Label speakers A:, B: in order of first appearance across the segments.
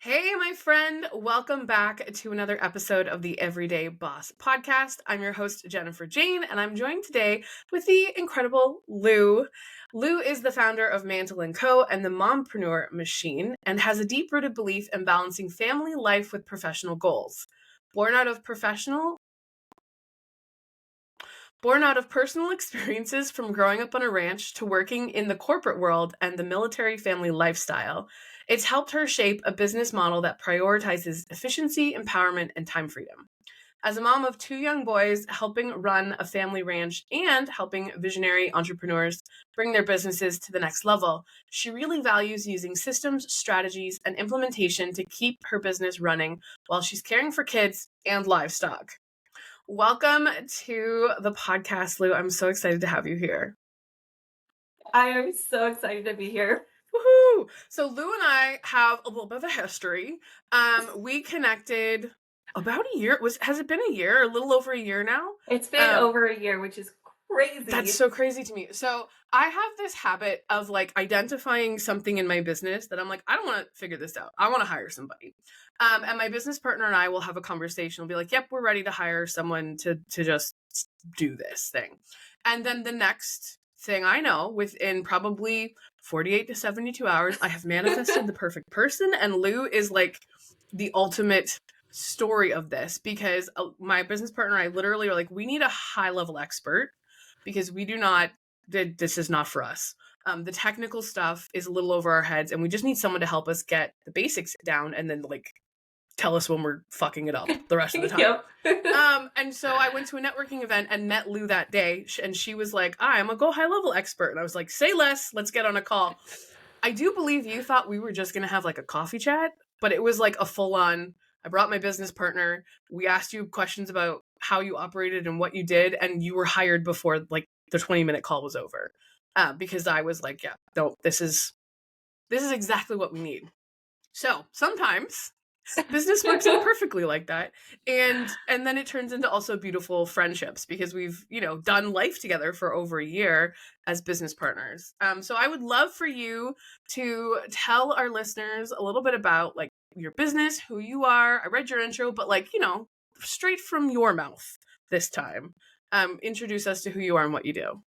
A: Hey, my friend, welcome back to another episode of the Everyday Boss podcast. I'm your host, Jennifer Jane, and I'm joined today with the incredible Lu. Lu is the founder of Mantle & Co. and the Mompreneur machine and has a deep-rooted belief in balancing family life with professional goals. Born out of personal experiences from growing up on a ranch to working in the corporate world and the military family lifestyle, it's helped her shape a business model that prioritizes efficiency, empowerment, and time freedom. As a mom of two young boys, helping run a family ranch and helping visionary entrepreneurs bring their businesses to the next level, she really values using systems, strategies, and implementation to keep her business running while she's caring for kids and livestock. Welcome to the podcast, Lu. I'm so excited to have you here.
B: I am so excited to be here.
A: Woohoo! So Lu and I have a little bit of a history. We connected about a year. Has it been a year? A little over a year now?
B: It's been over a year, which is crazy.
A: That's so crazy to me. So I have this habit of like identifying something in my business that I'm like, I don't want to figure this out. I want to hire somebody. And my business partner and I will have a conversation. We'll be like, yep, we're ready to hire someone to just do this thing. And then the next thing I know, within probably 48 to 72 hours, I have manifested the perfect person. And Lu is like the ultimate story of this because my business partner and I literally are like, we need a high level expert because this is not for us. The technical stuff is a little over our heads and we just need someone to help us get the basics down and then like tell us when we're fucking it up the rest of the time.
B: Yep.
A: And so I went to a networking event and met Lu that day and she was like, I'm a go high level expert. And I was like, say less, let's get on a call. I do believe you thought we were just going to have like a coffee chat, but it was like a full on, I brought my business partner. We asked you questions about how you operated and what you did. And you were hired before like the 20-minute call was over. Because I was like, yeah, no, this is exactly what we need. So sometimes business works out perfectly like that. And then it turns into also beautiful friendships because we've, done life together for over a year as business partners. So I would love for you to tell our listeners a little bit about like your business, who you are. I read your intro, but like, straight from your mouth this time. Introduce us to who you are and what you do.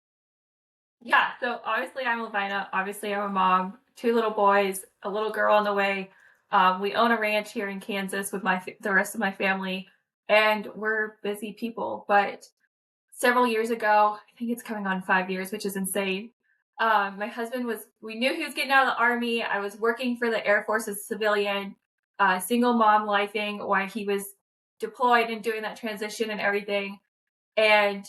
B: Yeah, so obviously I'm Lavina. Obviously I'm a mom, two little boys, a little girl on the way. We own a ranch here in Kansas with the rest of my family, and we're busy people. But several years ago, I think it's coming on 5 years, which is insane. My husband we knew he was getting out of the Army. I was working for the Air Force as a civilian, single mom lifing while he was deployed and doing that transition and everything. And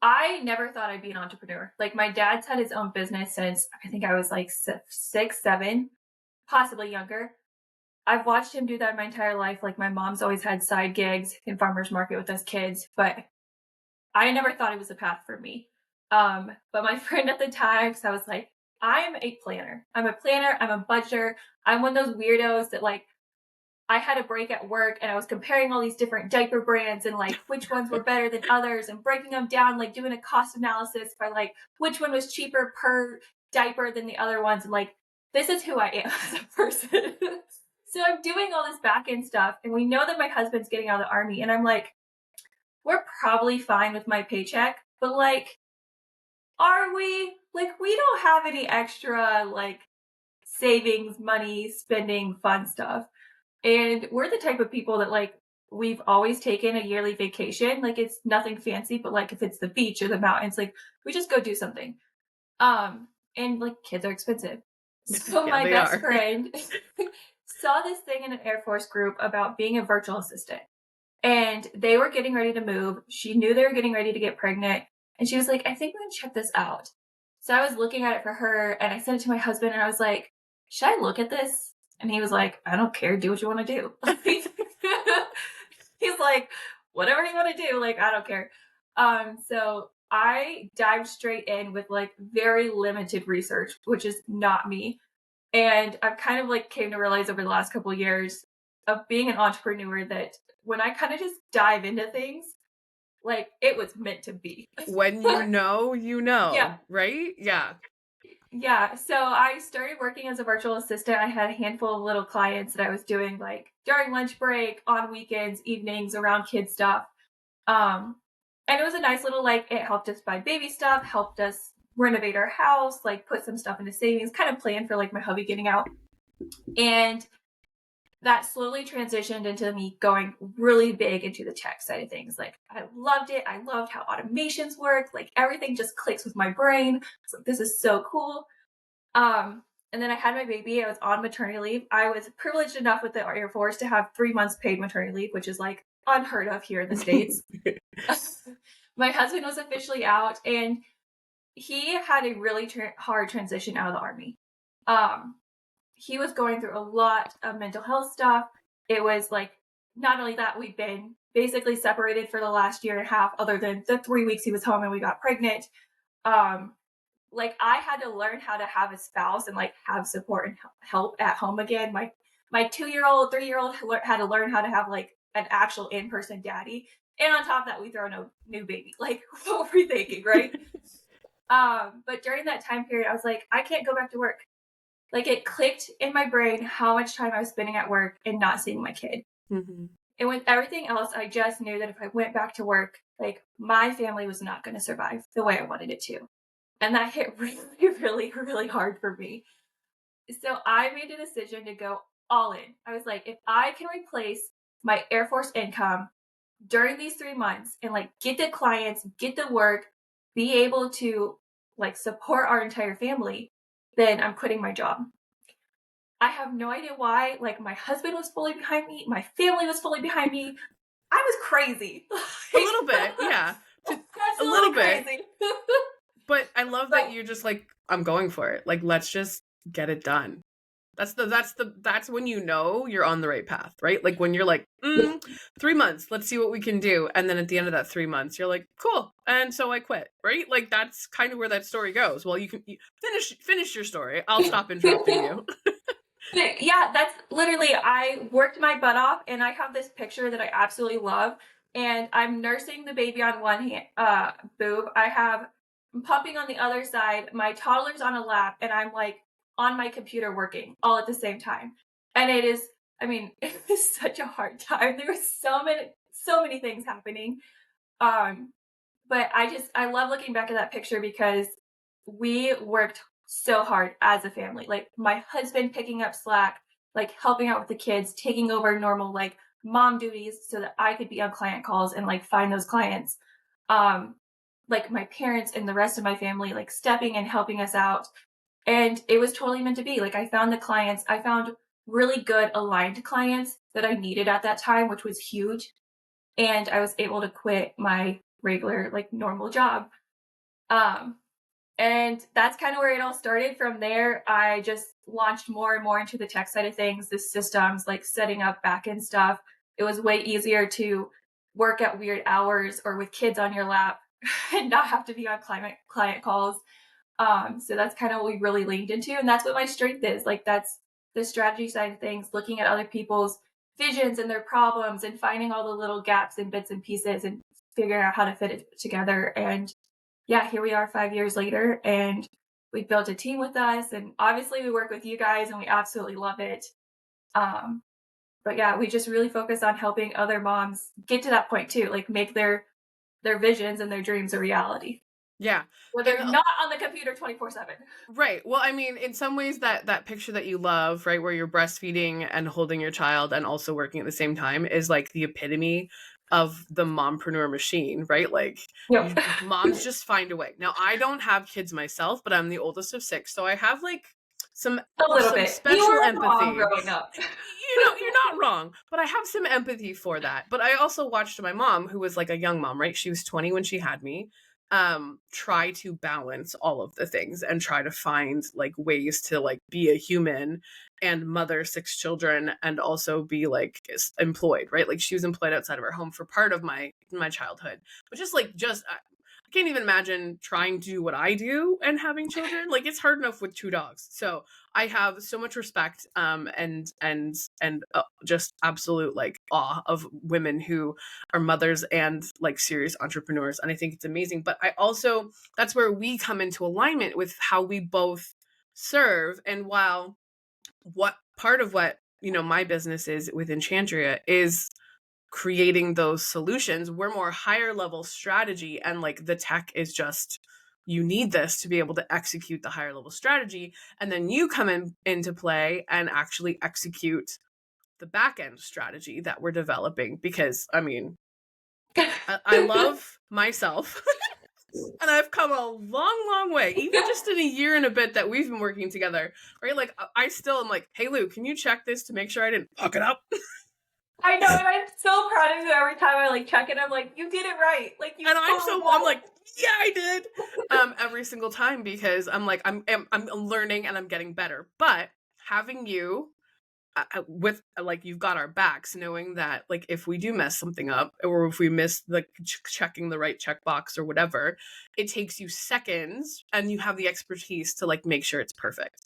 B: I never thought I'd be an entrepreneur. Like my dad's had his own business since I think I was like 6, 7, possibly younger. I've watched him do that my entire life. Like my mom's always had side gigs in farmers market with us kids, but I never thought it was a path for me. But my friend at the time, so I was like, I'm a planner. I'm a planner. I'm a budgeter. I'm one of those weirdos that like I had a break at work and I was comparing all these different diaper brands and like which ones were better than others and breaking them down, like doing a cost analysis by like which one was cheaper per diaper than the other ones. And like, this is who I am as a person. So I'm doing all this back end stuff. And we know that my husband's getting out of the Army. And I'm like, we're probably fine with my paycheck, but like, are we? Like, we don't have any extra like savings, money, spending, fun stuff. And we're the type of people that like we've always taken a yearly vacation. Like it's nothing fancy, but like if it's the beach or the mountains, like we just go do something. And like kids are expensive. So
A: Yeah,
B: my
A: they
B: best
A: are.
B: friend saw this thing in an Air Force group about being a virtual assistant. And they were getting ready to move. She knew they were getting ready to get pregnant. And she was like, I think we can check this out. So I was looking at it for her and I sent it to my husband and I was like, should I look at this? And he was like, I don't care. Do what you want to do. He's like, whatever you want to do. Like, I don't care. So I dived straight in with like very limited research, which is not me. And I've kind of like came to realize over the last couple of years of being an entrepreneur that when I kind of just dive into things, like it was meant to be.
A: When you know,
B: Yeah.
A: right? Yeah.
B: Yeah, so I started working as a virtual assistant. I had a handful of little clients that I was doing like during lunch break, on weekends, evenings, around kid stuff. Um, and it was a nice little like it helped us buy baby stuff, helped us renovate our house, like put some stuff into savings, kind of plan for like my hubby getting out. And that slowly transitioned into me going really big into the tech side of things. Like I loved it. I loved how automations work. Like everything just clicks with my brain. So this is so cool. And then I had my baby. I was on maternity leave. I was privileged enough with the Air Force to have 3 months paid maternity leave, which is like unheard of here in the States. My husband was officially out, and he had a really hard transition out of the Army. Um, he was going through a lot of mental health stuff. It was like, not only that, we've been basically separated for the last year and a half, other than the 3 weeks he was home and we got pregnant. Um, like I had to learn how to have a spouse and like have support and help at home again. My 2 year old, 3 year old had to learn how to have like an actual in person daddy. And on top of that, we throw no new baby. Like what were we thinking, right? But during that time period, I was like, I can't go back to work. Like it clicked in my brain how much time I was spending at work and not seeing my kid.
A: Mm-hmm.
B: And with everything else, I just knew that if I went back to work, like my family was not going to survive the way I wanted it to. And that hit really, really, really hard for me. So I made a decision to go all in. I was like, if I can replace my Air Force income during these 3 months and like get the clients, get the work, be able to like support our entire family, then I'm quitting my job. I have no idea why. Like my husband was fully behind me, my family was fully behind me. I was crazy.
A: A little bit, yeah. A little bit.
B: Crazy.
A: But I love that you're just like, I'm going for it. Like, let's just get it done. That's when you know you're on the right path, right? Like when you're like, 3 months, let's see what we can do. And then at the end of that 3 months, you're like, cool. And so I quit, right? Like that's kind of where that story goes. Well, you can finish your story. I'll stop interrupting you.
B: Yeah, that's literally, I worked my butt off and I have this picture that I absolutely love. And I'm nursing the baby on one hand, boob. I'm pumping on the other side. My toddler's on a lap and I'm like on my computer working all at the same time. And it is, I mean, it was such a hard time. There were so many things happening. Um, but I love looking back at that picture because we worked so hard as a family. Like my husband picking up slack, like helping out with the kids, taking over normal like mom duties so that I could be on client calls and like find those clients. Um, like my parents and the rest of my family like stepping and helping us out. And it was totally meant to be. Like I found really good aligned clients that I needed at that time, which was huge. And I was able to quit my regular like normal job. Um, and that's kind of where it all started. From there, I just launched more and more into the tech side of things, the systems, like setting up backend stuff. It was way easier to work at weird hours or with kids on your lap and not have to be on client calls. So that's kind of what we really leaned into. And that's what my strength is. Like that's the strategy side of things, looking at other people's visions and their problems and finding all the little gaps and bits and pieces and figuring out how to fit it together. And yeah, here we are 5 years later, and we built a team with us. And obviously, we work with you guys, and we absolutely love it. Um, but yeah, we just really focus on helping other moms get to that point too, like make their visions and their dreams a reality.
A: Yeah.
B: Where they're not on the computer 24/7.
A: Right. Well, I mean, in some ways that picture that you love, right, where you're breastfeeding and holding your child and also working at the same time is like the epitome of the mompreneur machine, right? Like
B: Yep.
A: moms just find a way. Now, I don't have kids myself, but I'm the oldest of 6, so I have like some
B: bit.
A: special
B: You were
A: empathy.
B: growing up.
A: You're not wrong, but I have some empathy for that. But I also watched my mom, who was like a young mom, right? She was 20 when she had me, try to balance all of the things and try to find like ways to like be a human and mother 6 children and also be like employed, right? Like she was employed outside of her home for part of my childhood, but I can't even imagine trying to do what I do and having children. Like it's hard enough with 2 dogs. So I have so much respect and just absolute like awe of women who are mothers and like serious entrepreneurs. And I think it's amazing. But I also, that's where we come into alignment with how we both serve. And while what part of what, my business is with Enchantria is creating those solutions, we're more higher level strategy, and like the tech is just, you need this to be able to execute the higher level strategy, and then you come into play and actually execute the back end strategy that we're developing. Because I mean, I love myself and I've come a long way, even just in a year and a bit that we've been working together, right? Like I still am like, hey Lou, can you check this to make sure I didn't fuck it up?
B: I know, and I'm so proud of you every time I like check it. I'm like, you did it right. Like you.
A: And I'm like, yeah, I did. Every single time, because I'm like, I'm learning and I'm getting better. But having you with like, you've got our backs, knowing that like if we do mess something up, or if we miss like checking the right checkbox or whatever, it takes you seconds and you have the expertise to like make sure it's perfect.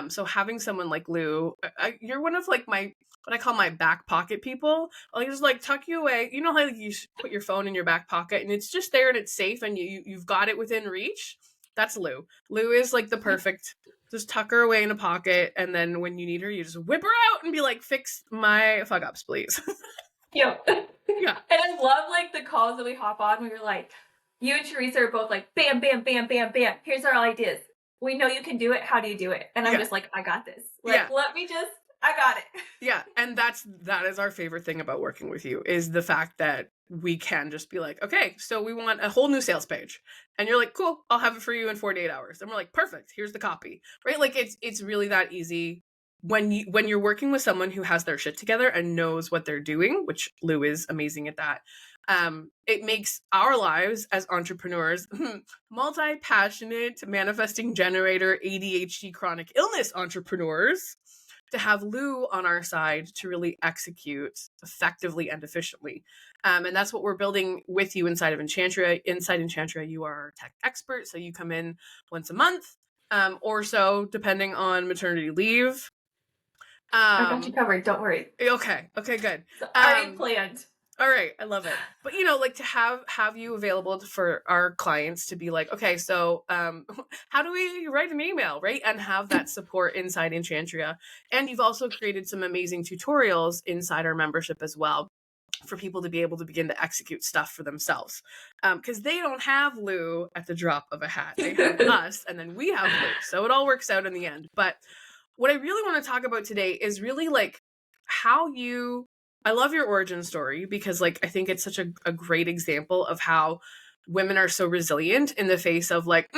A: So having someone like Lou, you're one of like my, what I call my back pocket people. I'll just like tuck you away. You know how like you put your phone in your back pocket and it's just there and it's safe and you've got it within reach? That's Lou. Lou is like the perfect, just tuck her away in a pocket, and then when you need her, you just whip her out and be like, fix my fuck ups, please.
B: Yep.
A: Yeah.
B: And I love like the calls that we hop on where you're like, you and Teresa are both like, bam, bam, bam, bam, bam. Here's our ideas. We know you can do it. How do you do it? And I'm just like, I got this. Like, let me just, I got it.
A: Yeah. And that is our favorite thing about working with you, is the fact that we can just be like, okay, so we want a whole new sales page. And you're like, cool, I'll have it for you in 48 hours. And we're like, perfect, here's the copy. Right? Like it's really that easy when you're working with someone who has their shit together and knows what they're doing, which Lou is amazing at that. It makes our lives as entrepreneurs, multi-passionate, manifesting generator, ADHD, chronic illness entrepreneurs, to have Lou on our side to really execute effectively and efficiently. And that's what we're building with you inside of Enchantria. Inside Enchantria, you are our tech expert. So you come in once a month, or so, depending on maternity leave.
B: I got you covered. Don't worry.
A: Okay, good.
B: It's already planned.
A: All right, I love it. But like to have you available for our clients to be like, okay, so how do we write an email, right? And have that support inside Enchantria. And you've also created some amazing tutorials inside our membership as well, for people to be able to begin to execute stuff for themselves. Because they don't have Lou at the drop of a hat. They have us, and then we have Lou. So it all works out in the end. But what I really want to talk about today is really like how I love your origin story, because like I think it's such a great example of how women are so resilient in the face of like,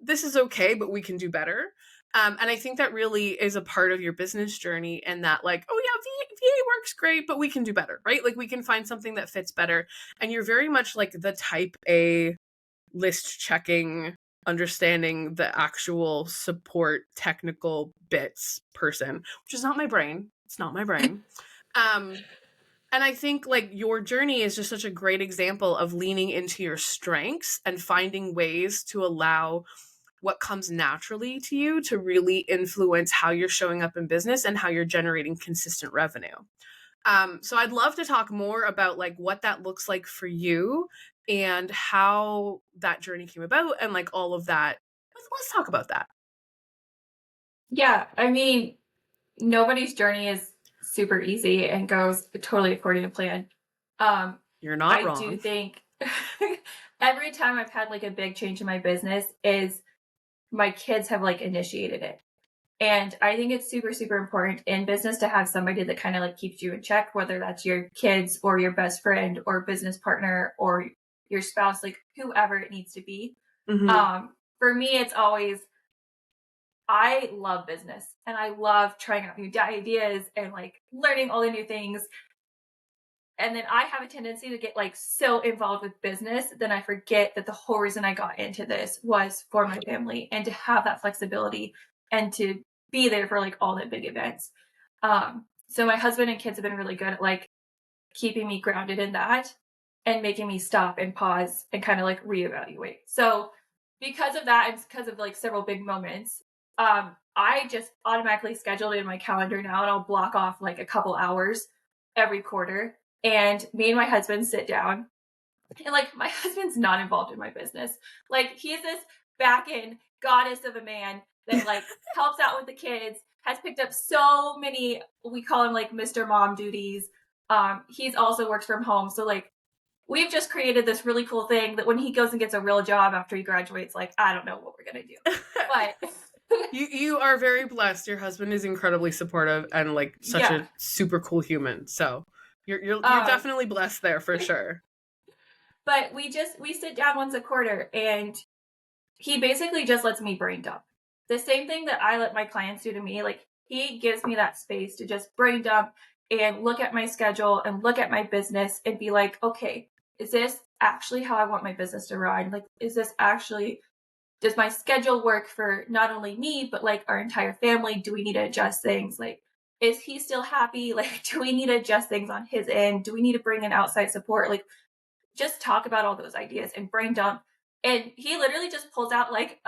A: this is okay, but we can do better. And I think that really is a part of your business journey, and that like, oh yeah, VA works great, but we can do better, right? Like we can find something that fits better. And you're very much like the type A list checking, understanding the actual support technical bits person, which is not my brain. It's not my brain. And I think like your journey is just such a great example of leaning into your strengths and finding ways to allow what comes naturally to you to really influence how you're showing up in business and how you're generating consistent revenue. So I'd love to talk more about like what that looks like for you and how that journey came about and like all of that. Let's talk about that.
B: Yeah. I mean, nobody's journey is super easy and goes totally according to plan.
A: You're not
B: I
A: wrong.
B: do think every time I've had like a big change in my business is my kids have like initiated it. And I think it's super, super important in business to have somebody that kind of like keeps you in check, whether that's your kids or your best friend or business partner or your spouse, like whoever it needs to be.
A: Mm-hmm.
B: For me, it's always, I love business and I love trying out new ideas and like learning all the new things. And then I have a tendency to get like so involved with business, then I forget that the whole reason I got into this was for my family and to have that flexibility and to be there for like all the big events. So my husband and kids have been really good at like keeping me grounded in that and making me stop and pause and kind of like reevaluate. So because of that, and because of like several big moments, I just automatically scheduled it in my calendar now, and I'll block off like a couple hours every quarter. And me and my husband sit down, and like my husband's not involved in my business. Like he's this back end goddess of a man that like helps out with the kids, has picked up so many, we call him like Mr. Mom duties. He's also works from home. So like we've just created this really cool thing that when he goes and gets a real job after he graduates, like, I don't know what we're going to do. But
A: you are very blessed. Your husband is incredibly supportive and like such
B: yeah.
A: a super cool human. So you're
B: Um,
A: definitely blessed there for sure.
B: but we sit down once a quarter and he basically just lets me brain dump. The same thing that I let my clients do to me, like he gives me that space to just brain dump and look at my schedule and look at my business and be like, okay, is this actually how I want my business to run? Like, is this actually, does my schedule work for not only me, but like our entire family? Do we need to adjust things? Like, is he still happy? Like, do we need to adjust things on his end? Do we need to bring in outside support? Like, just talk about all those ideas and brain dump. And he literally just pulls out like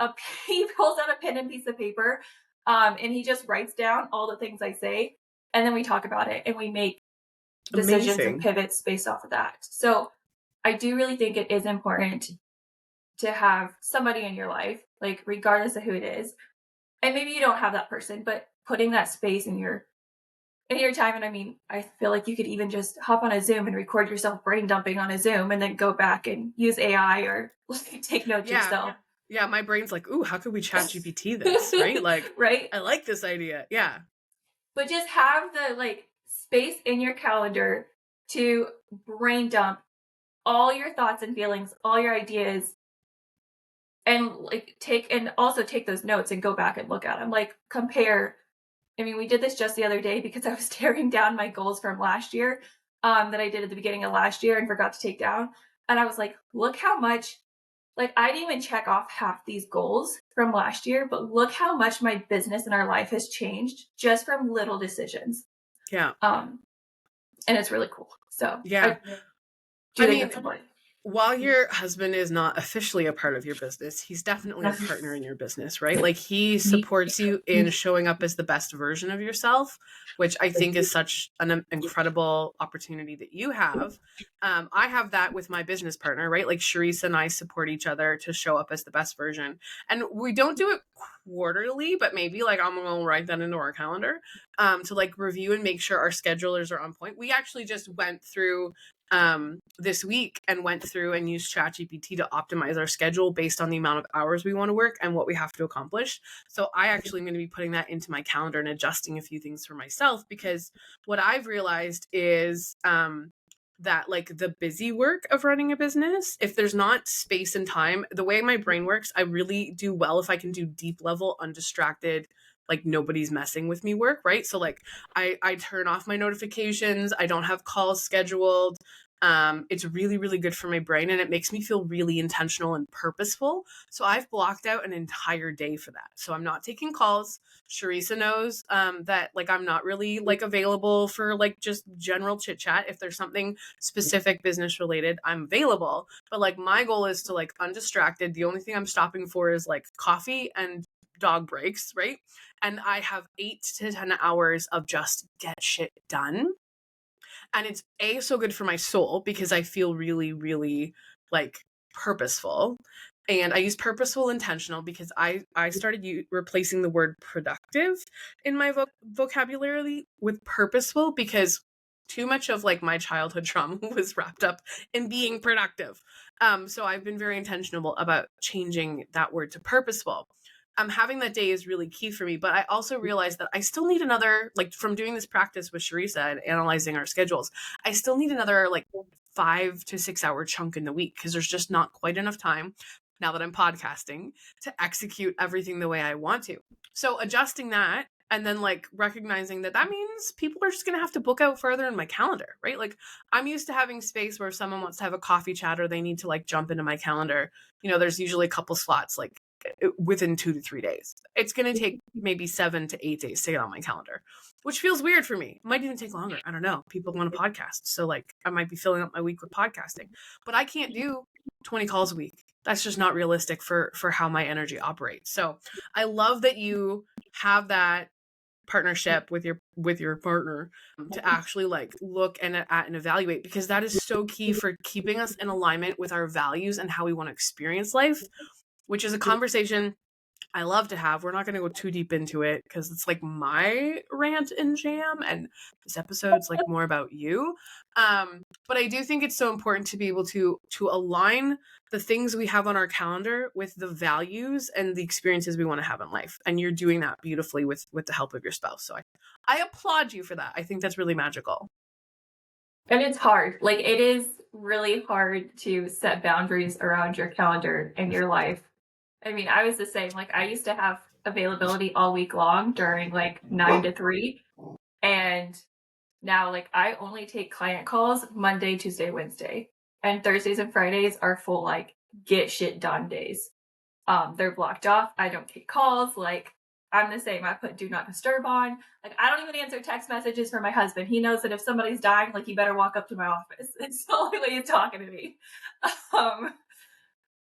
B: he pulls out a pen and piece of paper, and he just writes down all the things I say, and then we talk about it and we make decisions and
A: Amazing.
B: pivots based off of that. So I do really think it is important to have somebody in your life, like regardless of who it is. And maybe you don't have that person, but putting that space in your time. And I mean, I feel like you could even just hop on a Zoom and record yourself brain dumping on a Zoom and then go back and use AI or like, take notes yourself.
A: Yeah, my brain's like, ooh, how could we chat GPT this, right? Like,
B: right?
A: I like this idea. Yeah.
B: But just have the like space in your calendar to brain dump all your thoughts and feelings, all your ideas, and like also take those notes and go back and look at them. Like compare. I mean, we did this just the other day because I was tearing down my goals from last year, that I did at the beginning of last year and forgot to take down. And I was like, look how much, like, I didn't even check off half these goals from last year, but look how much my business and our life has changed just from little decisions.
A: Yeah.
B: And it's really cool. So
A: Yeah.
B: I mean, that's important.
A: While your husband is not officially a part of your business, he's definitely a partner in your business, right? Like he supports you in showing up as the best version of yourself, which I think is such an incredible opportunity that you have. I have that with my business partner, right? Like Sharice and I support each other to show up as the best version. And we don't do it quarterly, but maybe like I'm going to write that into our calendar to like review and make sure our schedulers are on point. We actually just went through this week and went through and used ChatGPT to optimize our schedule based on the amount of hours we want to work and what we have to accomplish. So I actually am going to be putting that into my calendar and adjusting a few things for myself, because what I've realized is that like the busy work of running a business, if there's not space and time, the way my brain works, I really do well if I can do deep level, undistracted, like nobody's messing with me work, right? So like I turn off my notifications, I don't have calls scheduled. It's really, really good for my brain and it makes me feel really intentional and purposeful. So I've blocked out an entire day for that. So I'm not taking calls. Sharisa knows that like I'm not really like available for like just general chit chat. If there's something specific business related, I'm available. But like my goal is to like undistracted. The only thing I'm stopping for is like coffee and dog breaks, right? And I have 8 to 10 hours of just get shit done. And it's so good for my soul because I feel really, really like purposeful. And I use purposeful intentional because I started replacing the word productive in my vocabulary with purposeful, because too much of like my childhood trauma was wrapped up in being productive. So I've been very intentional about changing that word to purposeful. Having that day is really key for me. But I also realized that I still need another, like from doing this practice with Sharisa and analyzing our schedules, I still need another like 5 to 6 hour chunk in the week because there's just not quite enough time now that I'm podcasting to execute everything the way I want to. So adjusting that and then like recognizing that means people are just going to have to book out further in my calendar, right? Like I'm used to having space where if someone wants to have a coffee chat or they need to like jump into my calendar, there's usually a couple slots like within 2 to 3 days. It's going to take maybe 7 to 8 days to get on my calendar, which feels weird for me. It might even take longer. I don't know. People want to podcast. So like I might be filling up my week with podcasting, but I can't do 20 calls a week. That's just not realistic for how my energy operates. So I love that you have that partnership with your partner to actually like look at and evaluate, because that is so key for keeping us in alignment with our values and how we want to experience life, which is a conversation I love to have. We're not going to go too deep into it because it's like my rant and jam, and this episode's like more about you. But I do think it's so important to be able to align the things we have on our calendar with the values and the experiences we want to have in life. And you're doing that beautifully with the help of your spouse. So I applaud you for that. I think that's really magical.
B: And it's hard. Like, it is really hard to set boundaries around your calendar and your life. I mean, I was the same. Like, I used to have availability all week long during like 9 to 3. And now, like, I only take client calls Monday, Tuesday, Wednesday. And Thursdays and Fridays are full, like, get shit done days. They're blocked off. I don't take calls. Like, I'm the same. I put do not disturb on. Like, I don't even answer text messages for my husband. He knows that if somebody's dying, like, you better walk up to my office. It's the only way he's talking to me. Um,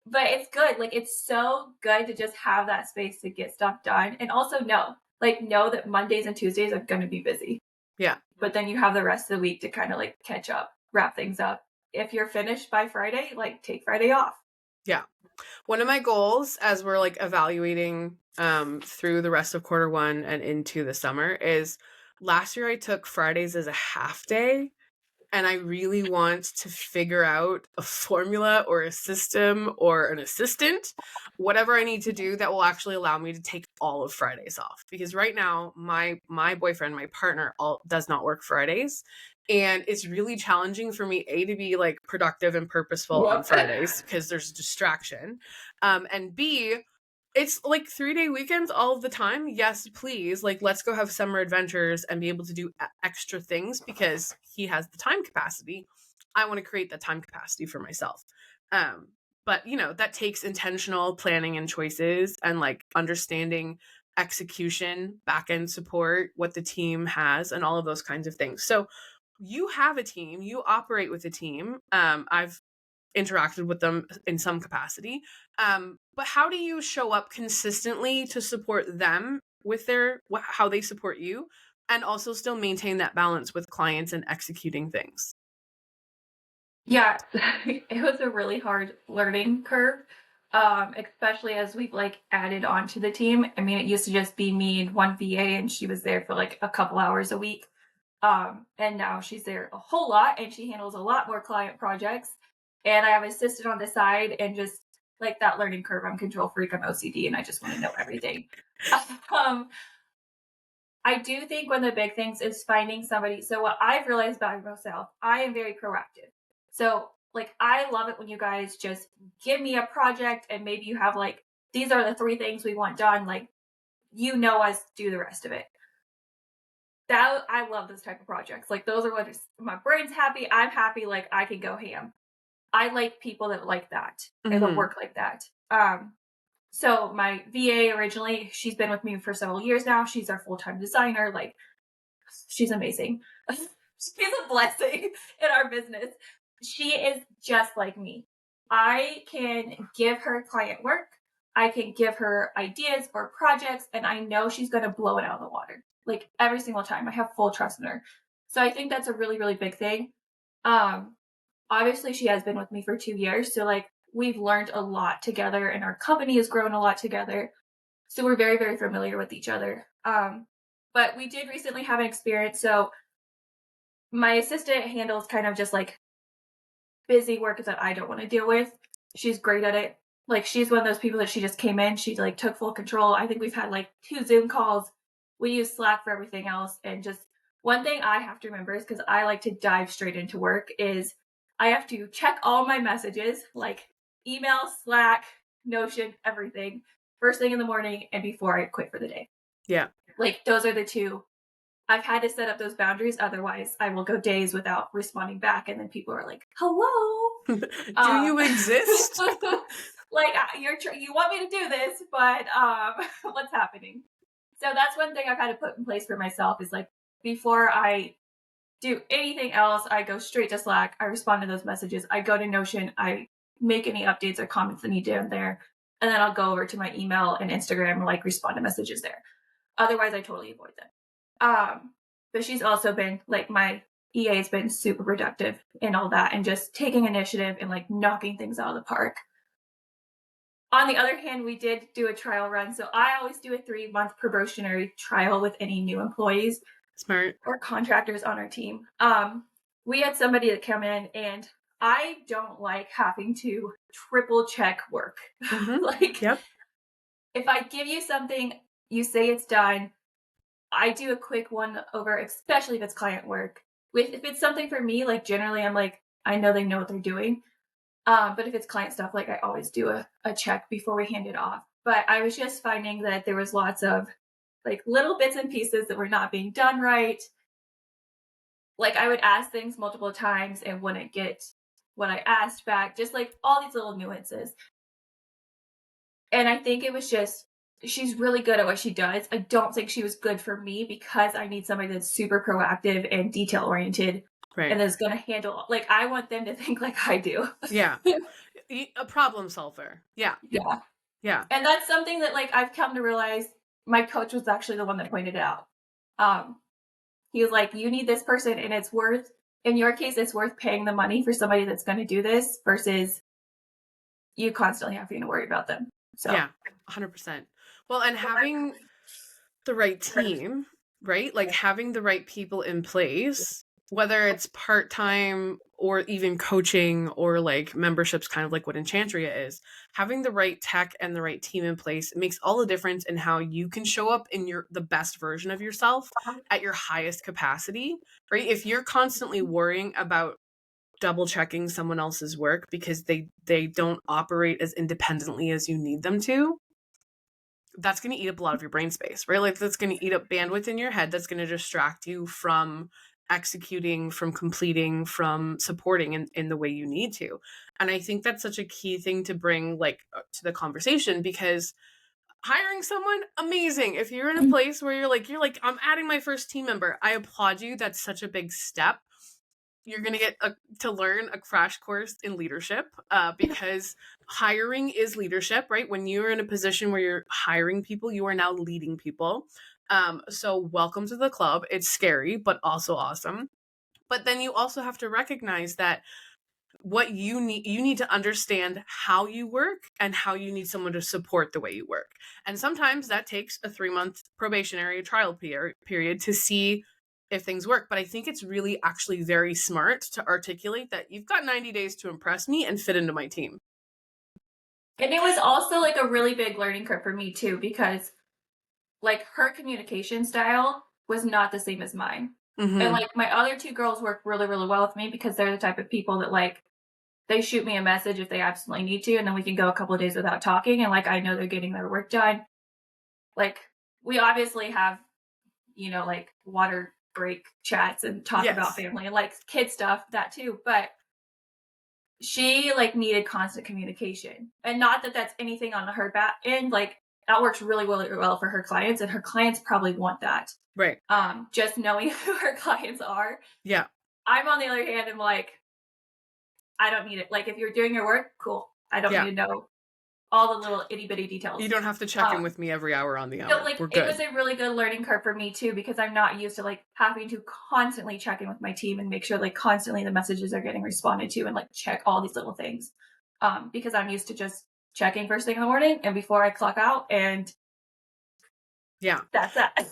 B: but it's good. Like, it's so good to just have that space to get stuff done. And also know that Mondays and Tuesdays are going to be busy.
A: Yeah.
B: But then you have the rest of the week to kind of like catch up, wrap things up. If you're finished by Friday, like, take Friday off.
A: Yeah. One of my goals as we're like evaluating through the rest of quarter 1 and into the summer is last year I took Fridays as a half day, and I really want to figure out a formula or a system or an assistant, whatever I need to do that will actually allow me to take all of Fridays off. Because right now, my boyfriend, my partner, does not work Fridays. And it's really challenging for me, A, to be like productive and purposeful on Fridays because there's distraction. And B, it's like 3-day weekends all of the time. Yes, please. Like, let's go have summer adventures and be able to do extra things because he has the time capacity. I want to create that time capacity for myself. But that takes intentional planning and choices and like understanding execution, back end support, what the team has, and all of those kinds of things. So you have a team, you operate with a team. I've interacted with them in some capacity. But how do you show up consistently to support them with how they support you, and also still maintain that balance with clients and executing things?
B: Yeah, it was a really hard learning curve, especially as we've like added on to the team. I mean, it used to just be me and one VA, and she was there for like a couple hours a week. And now she's there a whole lot, and she handles a lot more client projects. And I have an assistant on the side, and just like that learning curve, I'm control freak, I'm OCD, and I just want to know everything. um, I do think one of the big things is finding somebody. So what I've realized about myself, I am very proactive. So like, I love it when you guys just give me a project and maybe you have like, these are the 3 things we want done. Like, us do the rest of it. That I love those type of projects. Like, those are what my brain's happy. I'm happy. Like, I can go ham. I like people that like that and that work like that. So my VA originally, she's been with me for several years now. She's our full-time designer. Like, she's amazing. She's a blessing in our business. She is just like me. I can give her client work. I can give her ideas or projects, and I know she's going to blow it out of the water. Like, every single time. I have full trust in her. So I think that's a really, really big thing. Obviously, she has been with me for 2 years. So like, we've learned a lot together, and our company has grown a lot together. So we're very, very familiar with each other. But we did recently have an experience. So my assistant handles kind of just like busy work that I don't want to deal with. She's great at it. Like, she's one of those people that she just came in, she like took full control. I think we've had like 2 Zoom calls. We use Slack for everything else. And just one thing I have to remember is, because I like to dive straight into work, is I have to check all my messages, like email, Slack, Notion, everything, first thing in the morning and before I quit for the day.
A: Yeah.
B: Like, those are the 2. I've had to set up those boundaries. Otherwise, I will go days without responding back. And then people are like, hello.
A: Do you exist?
B: Like, you want me to do this, but what's happening? So that's one thing I've had to put in place for myself, is like, before I do anything else, I go straight to Slack. I respond to those messages. I go to Notion. I make any updates or comments that need to in there. And then I'll go over to my email and Instagram and like respond to messages there. Otherwise, I totally avoid them. But she's also been like, my EA has been super productive in all that, and just taking initiative and like knocking things out of the park. On the other hand, we did do a trial run. So I always do a 3-month probationary trial with any new employees.
A: Smart.
B: Or contractors on our team. We had somebody that come in, and I don't like having to triple check work. Like,
A: Yep.
B: if I give you something, you say it's done, I do a quick one over, especially if it's client work. If it's something for me, like generally I'm like, I know they know what they're doing. But if it's client stuff, like I always do a check before we hand it off. But I was just finding that there was lots of like little bits and pieces that were not being done right. Like I would ask things multiple times and wouldn't get what I asked back, just like all these little nuances. And I think it was just, she's really good at what she does. I don't think she was good for me because I need somebody that's super proactive and detail oriented.
A: Right.
B: And is going to handle, like, I want them to think like I do.
A: Yeah. A problem solver. Yeah.
B: Yeah.
A: Yeah.
B: And that's something that, like, I've come to realize my coach was actually the one that pointed it out. He was like, you need this person, and it's worth, in your case, it's worth paying the money for somebody that's going to do this versus you constantly having to worry about them. So
A: yeah, 100%. Well, and having the right team, right? Like having the right people in place, whether it's part-time or even coaching or like memberships, kind of like what Enchantria is, having the right tech and the right team in place makes all the difference in how you can show up in the best version of yourself at your highest capacity, right? If you're constantly worrying about double checking someone else's work because they don't operate as independently as you need them to, that's going to eat up a lot of your brain space, right? Like that's going to eat up bandwidth in your head. That's going to distract you from executing, from completing, from supporting in the way you need to. And I think that's such a key thing to bring like to the conversation, because hiring someone, amazing. If you're in a place where you're like, I'm adding my first team member, I applaud you. That's such a big step. You're going to get to learn a crash course in leadership, because hiring is leadership, right? When you're in a position where you're hiring people, you are now leading people. So welcome to the club. It's scary, but also awesome. But then you also have to recognize that what you need to understand how you work and how you need someone to support the way you work. And sometimes that takes a 3-month probationary trial period to see if things work. But I think it's really actually very smart to articulate that you've got 90 days to impress me and fit into my team.
B: And it was also like a really big learning curve for me too, because like her communication style was not the same as mine.
A: Mm-hmm.
B: And like my other 2 girls work really, really well with me because they're the type of people that like, they shoot me a message if they absolutely need to, and then we can go a couple of days without talking, and like I know they're getting their work done. Like we obviously have, like water break chats and talk about family and like kid stuff, that too, but she like needed constant communication. And not that that's anything on her back end, like that works really, really well for her clients, and her clients probably want that.
A: Right.
B: Just knowing who her clients are.
A: Yeah.
B: I'm on the other hand, I'm like, I don't need it. Like if you're doing your work, cool. I don't need to know all the little itty bitty details.
A: You don't have to check in with me every hour on the hour.
B: So like it was a really good learning curve for me too, because I'm not used to like having to constantly check in with my team and make sure like constantly the messages are getting responded to and like check all these little things. Because I'm used to just checking first thing in the morning and before I clock out, and that's that.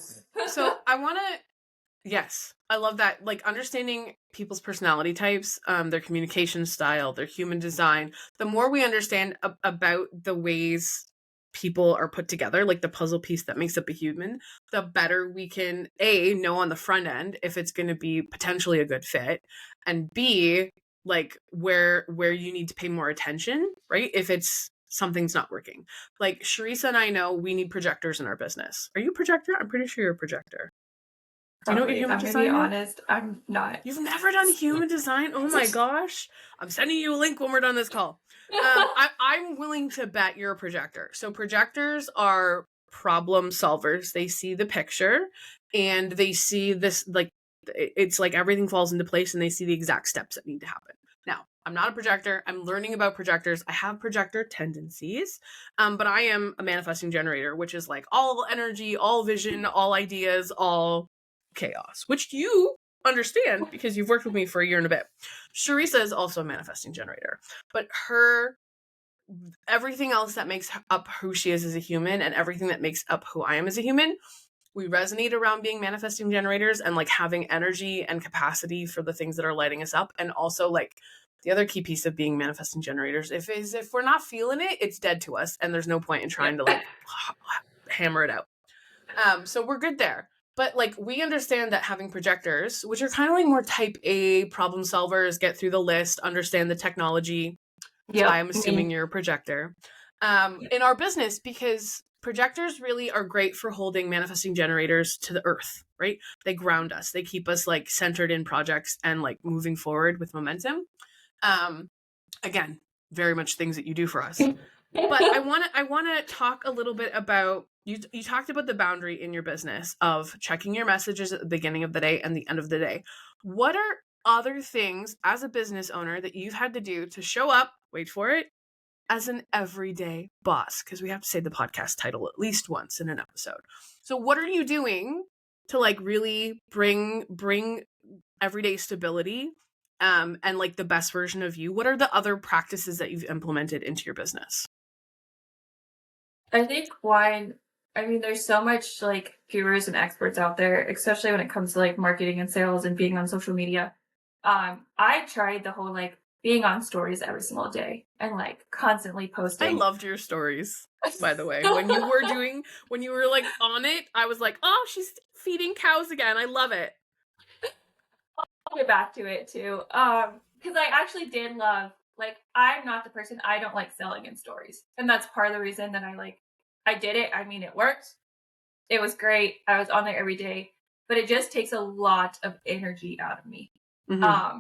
A: So I want to, yes, I love that. Like understanding people's personality types, their communication style, their human design. The more we understand about the ways people are put together, like the puzzle piece that makes up a human, the better we can know on the front end if it's going to be potentially a good fit, and B, like where you need to pay more attention, right? If it's something's not working. Like Sharissa and I know we need projectors in our business. Are you a projector? I'm pretty sure you're a projector. Do you know what human design is?
B: I'm going to be honest, I'm not.
A: You've never done human design? Oh my gosh. I'm sending you a link when we're done this call. I'm willing to bet you're a projector. So projectors are problem solvers. They see the picture and they see this, like, it's like everything falls into place and they see the exact steps that need to happen. Now, I'm not a projector. I'm learning about projectors. I have projector tendencies, but I am a manifesting generator, which is like all energy, all vision, all ideas, all chaos, which you understand because you've worked with me for a year and a bit. Sharissa is also a manifesting generator, but everything else that makes up who she is as a human and everything that makes up who I am as a human, we resonate around being manifesting generators and like having energy and capacity for the things that are lighting us up. And also like the other key piece of being manifesting generators, if we're not feeling it, it's dead to us. And there's no point in trying to like hammer it out. So we're good there. But like we understand that having projectors, which are kind of like more type A problem solvers, get through the list, understand the technology. That's why I'm assuming you're a projector. In our business, because projectors really are great for holding manifesting generators to the earth, right? They ground us. They keep us like centered in projects and like moving forward with momentum. Again, very much things that you do for us. But I want to talk a little bit about you talked about the boundary in your business of checking your messages at the beginning of the day and the end of the day. What are other things as a business owner that you've had to do to show up, wait for it, as an everyday boss? Because we have to say the podcast title at least once in an episode. So what are you doing to like really bring everyday stability and like the best version of you? What are the other practices that you've implemented into your business?
B: I think there's so much like gurus and experts out there, especially when it comes to like marketing and sales and being on social media. I tried the whole like being on stories every single day and like constantly posting.
A: I loved your stories, by the way. When you were like on it, I was like, oh, she's feeding cows again. I love it.
B: I'll get back to it too. Because I actually did love, like, I'm not the person, I don't like selling in stories. And that's part of the reason that I did it. I mean, it worked. It was great. I was on there every day, but it just takes a lot of energy out of me. Mm-hmm.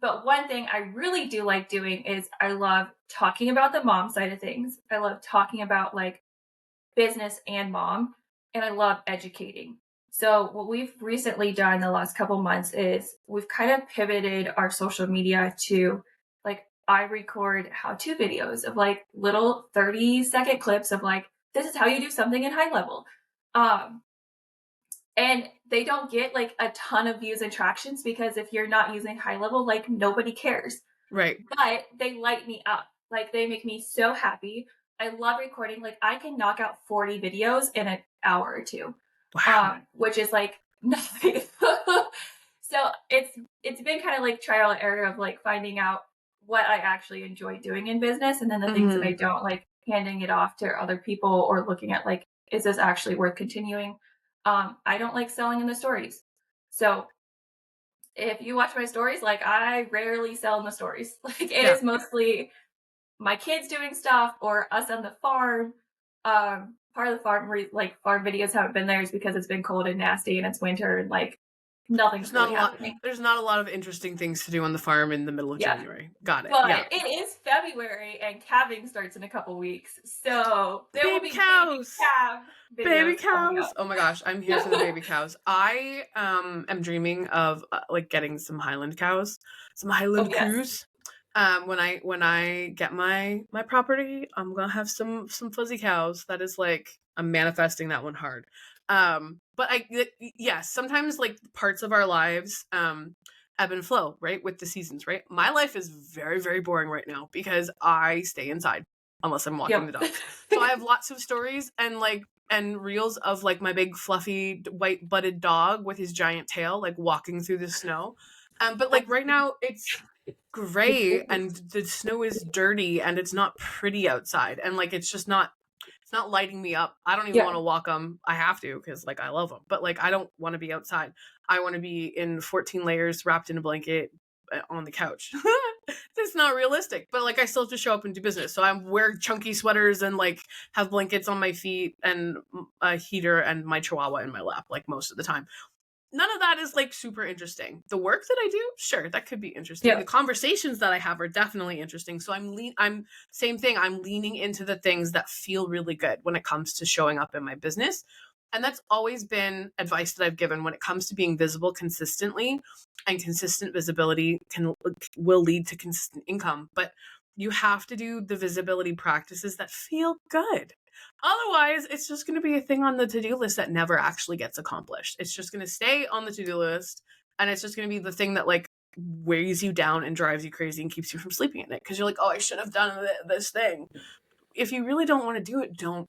B: But one thing I really do like doing is I love talking about the mom side of things. I love talking about like business and mom, and I love educating. So what we've recently done the last couple months is we've kind of pivoted our social media to like I record how-to videos of like little 30-second clips of like, this is how you do something in high level. And they don't get like a ton of views and tractions because if you're not using high level, like nobody cares.
A: Right.
B: But they light me up. Like they make me so happy. I love recording. Like I can knock out 40 videos in an hour or two. Wow. Which is like nothing. So it's been kind of like trial and error of like finding out what I actually enjoy doing in business and then the things that I don't, like handing it off to other people or looking at like, is this actually worth continuing? I don't like selling in the stories. So if you watch my stories, like I rarely sell in the stories. Like it is mostly my kids doing stuff or us on the farm. Part of the farm, like farm videos haven't been there is because it's been cold and nasty and it's winter and like nothing's really happening.
A: There's not a lot of interesting things to do on the farm in the middle of January. Got it.
B: But it is February and calving starts in a couple weeks. So there will be cows.
A: Baby cows. Oh my gosh, I'm here for the baby cows. I am dreaming of like getting some Highland cows, some Highland coos. When I get my property, I'm gonna have some fuzzy cows. That is like I'm manifesting that one hard. But yes, sometimes like parts of our lives ebb and flow, right, with the seasons, right? My life is very, very boring right now because I stay inside unless I'm walking the dogs. So I have lots of stories and reels of like my big fluffy white butted dog with his giant tail like walking through the snow. But like right now it's gray and the snow is dirty and it's not pretty outside and like it's not lighting me up. I don't even want to walk them. I have to because like I love them, but like I don't want to be outside. I want to be in 14 layers wrapped in a blanket on the couch. That's not realistic, but like I still have to show up and do business. So I wear chunky sweaters and like have blankets on my feet and a heater and my chihuahua in my lap like most of the time. None of that is like super interesting. The work that I do, sure, that could be interesting. The conversations that I have are definitely interesting. So I'm same thing. I'm leaning into the things that feel really good when it comes to showing up in my business. And that's always been advice that I've given when it comes to being visible consistently, and consistent visibility will lead to consistent income. But you have to do the visibility practices that feel good. Otherwise, it's just going to be a thing on the to-do list that never actually gets accomplished. It's just going to stay on the to-do list, and it's just going to be the thing that like weighs you down and drives you crazy and keeps you from sleeping at night because you're like, oh, I should have done this thing. If you really don't want to do it, don't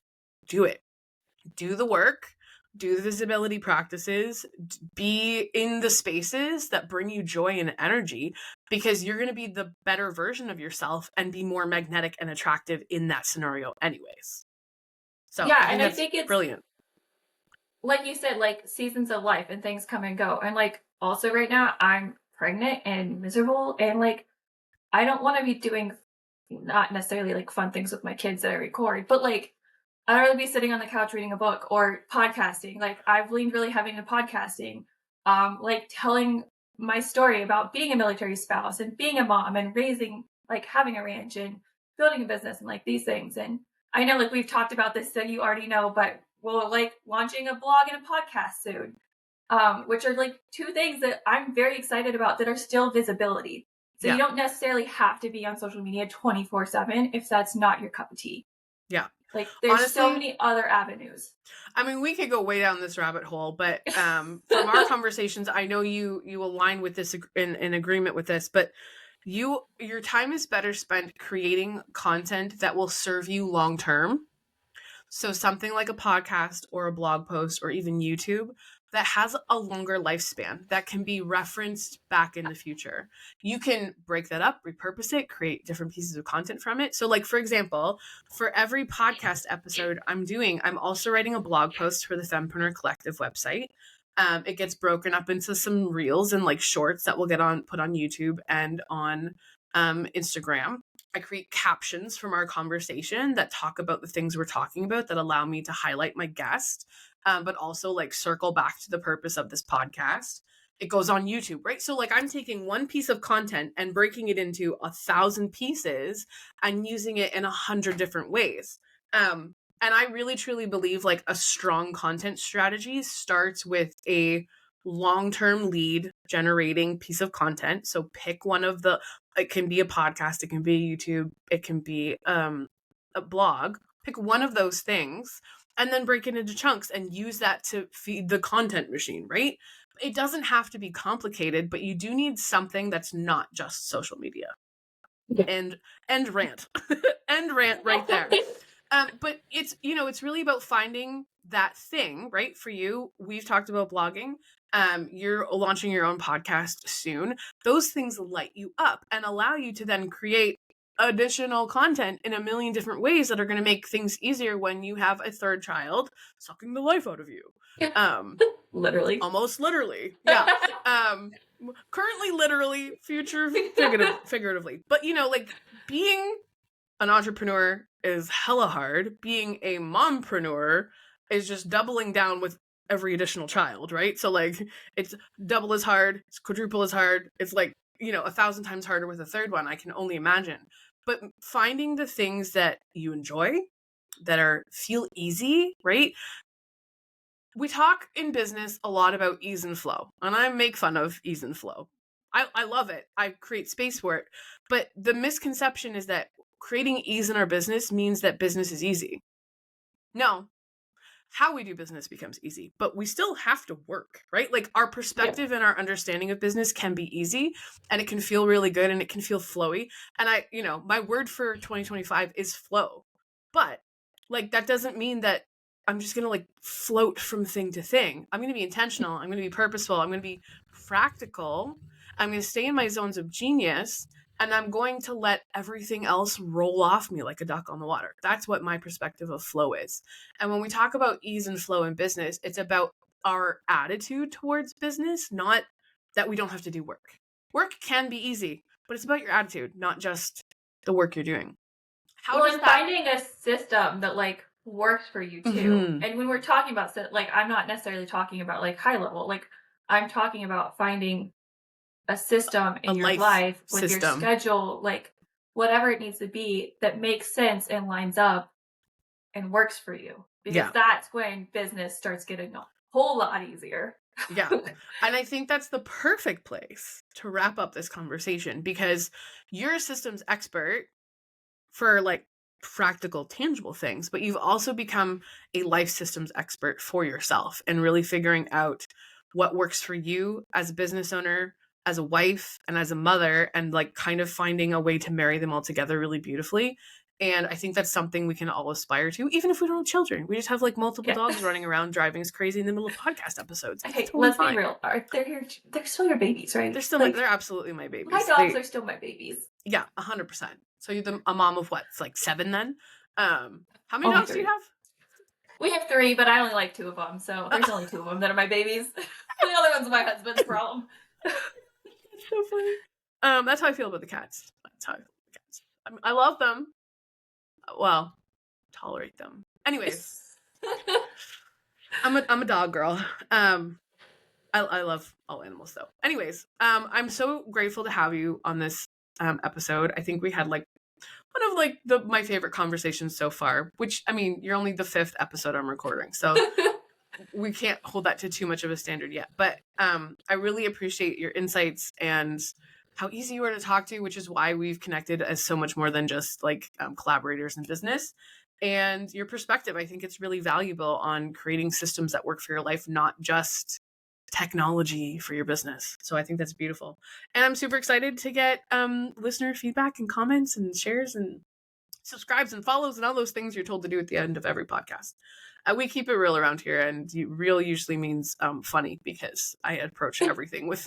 A: do it. Do the work, do the visibility practices, be in the spaces that bring you joy and energy, because you're going to be the better version of yourself and be more magnetic and attractive in that scenario anyways. So
B: Yeah,
A: I
B: and I
A: that's
B: think it's
A: brilliant.
B: like you said, like seasons of life and things come and go. And like also right now I'm pregnant and miserable, and like I don't want to be doing not necessarily like fun things with my kids that I record, but like I'd rather be sitting on the couch reading a book or podcasting. Like I've leaned really heavy into podcasting, like telling my story about being a military spouse and being a mom and raising, like having a ranch and building a business and like these things. And I know like we've talked about this, so you already know, but we're like launching a blog and a podcast soon, which are like two things that I'm very excited about that are still visibility. So
A: Yeah.
B: you don't necessarily have to be on social media 24/7 if that's not your cup of tea.
A: Yeah.
B: Like there's
A: Honestly,
B: so many other avenues.
A: I mean, we could go way down this rabbit hole, but from our conversations, I know you align with this in agreement with this, but your time is better spent creating content that will serve you long term. So something like a podcast or a blog post or even YouTube that has a longer lifespan that can be referenced back in the future. You can break that up, repurpose it, create different pieces of content from it. So like, for example, for every podcast episode I'm also writing a blog post for the Mompreneur Collective website. It gets broken up into some reels and like shorts that will get put on YouTube and on Instagram. I create captions from our conversation that talk about the things we're talking about that allow me to highlight my guest, but also like circle back to the purpose of this podcast. It goes on YouTube, right? So like I'm taking one piece of content and breaking it into 1,000 pieces and using it in 100 different ways. And I really truly believe like a strong content strategy starts with a long-term lead generating piece of content. So pick one of it can be a podcast, it can be YouTube, it can be a blog. Pick one of those things and then break it into chunks and use that to feed the content machine, right? It doesn't have to be complicated, but you do need something that's not just social media.
B: Yeah.
A: And rant. End rant right there. But it's really about finding that thing, right? For you, we've talked about blogging. You're launching your own podcast soon. Those things light you up and allow you to then create additional content in a million different ways that are going to make things easier when you have a third child sucking the life out of you.
B: Literally.
A: Almost literally. Yeah. Currently literally, future figuratively. But like being an entrepreneur is hella hard. Being a mompreneur is just doubling down with every additional child, right? So like it's double as hard, it's quadruple as hard. It's like, 1,000 times harder with a third one. I can only imagine. But finding the things that you enjoy, that feel easy, right? We talk in business a lot about ease and flow, and I make fun of ease and flow. I love it. I create space for it. But the misconception is that creating ease in our business means that business is easy. No. How we do business becomes easy, but we still have to work, right? Like our perspective and our understanding of business can be easy and it can feel really good and it can feel flowy. And my word for 2025 is flow. But like that doesn't mean that I'm just going to like float from thing to thing. I'm going to be intentional. I'm going to be purposeful. I'm going to be practical. I'm going to stay in my zones of genius. And I'm going to let everything else roll off me like a duck on the water. That's what my perspective of flow is. And when we talk about ease and flow in business, it's about our attitude towards business, not that we don't have to do work. Work can be easy, but it's about your attitude, not just the work you're doing.
B: Finding a system that like works for you too.
A: Mm-hmm.
B: And when we're talking about like, I'm not necessarily talking about like high level, like I'm talking about finding a system in your life with your schedule, like whatever it needs to be that makes sense and lines up and works for you. Because that's when business starts getting a whole lot easier.
A: Yeah. And I think that's the perfect place to wrap up this conversation, because you're a systems expert for like practical, tangible things, but you've also become a life systems expert for yourself and really figuring out what works for you as a business owner, as a wife and as a mother, and like kind of finding a way to marry them all together really beautifully. And I think that's something we can all aspire to, even if we don't have children. We just have like multiple
B: Yeah.
A: dogs running around driving us crazy in the middle of podcast episodes. It's
B: Hey,
A: totally
B: let's
A: fine.
B: be real. They're still your babies, right?
A: They're still
B: like,
A: they're absolutely my babies.
B: my dogs are still my babies.
A: Yeah, 100%. So you're a mom of what? It's like 7 then? How many
B: Only
A: dogs do
B: 3.
A: you have?
B: We have 3, but I only like 2 of them, so there's only 2 of them that are my babies. The other one's my husband's problem.
A: That's so funny. That's how I feel about the cats. That's how I feel about the cats. I love them. Well, tolerate them. Anyways, I'm a dog girl. I love all animals though. Anyways, I'm so grateful to have you on this episode. I think we had like one of like my favorite conversations so far, which I mean, you're only the 5th episode I'm recording, so we can't hold that to too much of a standard yet. But I really appreciate your insights and how easy you are to talk to, which is why we've connected as so much more than just like collaborators in business. And your perspective, I think it's really valuable on creating systems that work for your life, not just technology for your business. So I think that's beautiful. And I'm super excited to get listener feedback and comments and shares and subscribes and follows and all those things you're told to do at the end of every podcast. We keep it real around here, and real usually means funny, because I approach everything with